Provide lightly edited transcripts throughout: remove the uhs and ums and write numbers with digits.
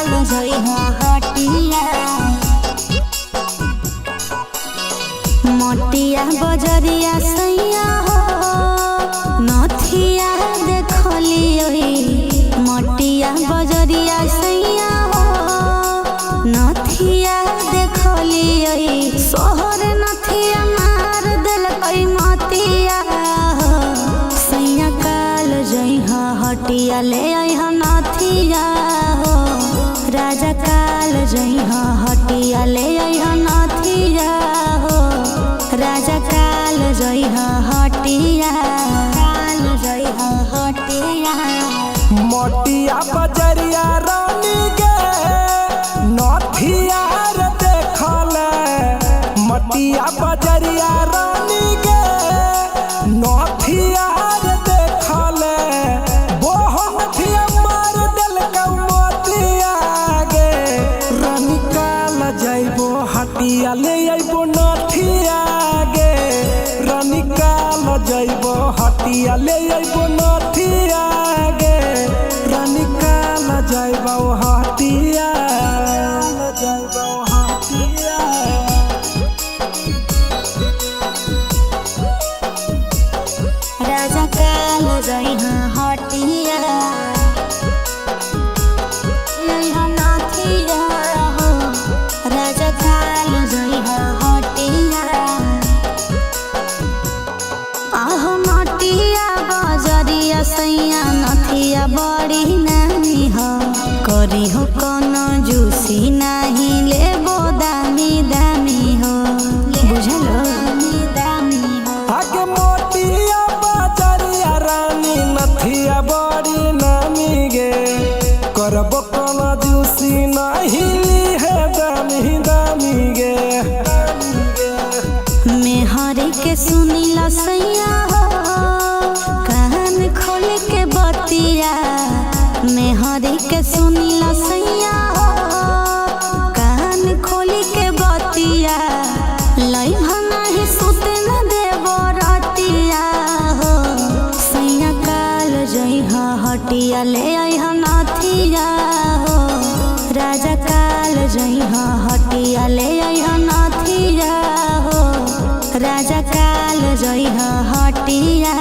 काल जइहा हटिया मटिया बजरिया सैया हो नथिया देखलियो मटिया बजरिया सैया हो नथिया देखलियो सोहर नथिया मार देलकै मतिया हो सैया काल जइहा हटिया ले अइहा नथिया हो राजा काल जइहा हटिया ले अइहा नथिया हो राजा काल जइहा हटिया काल जइहा हटिया मटिया बजरिया रानी गे नथिया रे देखले मटिया बजरिया रानी गे नथिया रे देखले बोहन थिया मार देलकै मोतिया गे रानी काल जइबो हटिया ले अइबो नथिया गे रानी काल जइबो हटिया ले अइबो नथिया गे रानी काल जइबो हटिया जइबो हटिया राजा काल जइहा हटिया लइहा नथिया हो राजा काल जइहा हटिया आहो मटिया बजरिया सैया नथिया बड़ी नानी हो करी हो कोनो जूसी नहीं लेबो दामी दामी हो बुझलो दामी हो आगे मोटिया बजरिया रानी नथिया बड़ी नामी गे करबो कोनो जूसी नहीं ली है दामी दामी गे मेहरी के सुनीला सैया हो कान खोल के बतिया मेहरी के सुनीला सैया हो कान खोल के बतिया लइहा नहीं सुते न देबो रतिया हो सैया काल जइहा हटिया ले अइहा नथिया हो राजा काल जइहा हटिया ले अइहा नथिया हो राजा काल जइहा हटिया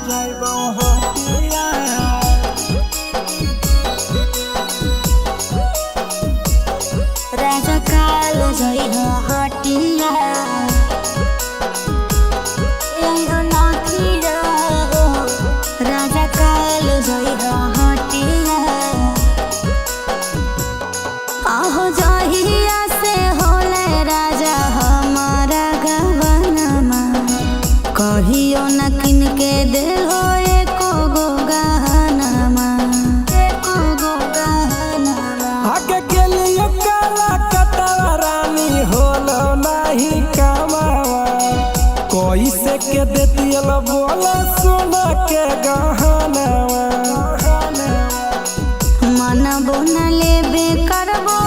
जइबो हटिया राजा काल जइहा हटिया अइहा नथिया हो राजा काल जइहा हटिया आहो जहिया से होले राजा हमारा गवनमा कहियो न किन के देहो एको गो गहनमा एको गो गहनमा आगे के लिए काला कतवा रानी होलो नहीं कमावा कैसे के देतियल बोला सोना के गहनवा मनबो न लेबे करबो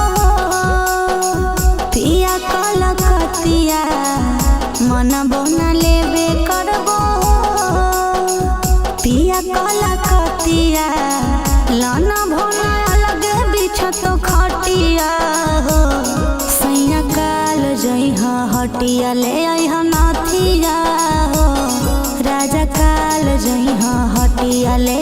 पिया कलकतिया मनबो न लेबे करबो पिया कलकतिया लाना भोना अलगे बिछ तो खटिया हो सैया काल जइहा हटिया ले अइहा नथिया हो राजा काल जइहा हटिया ले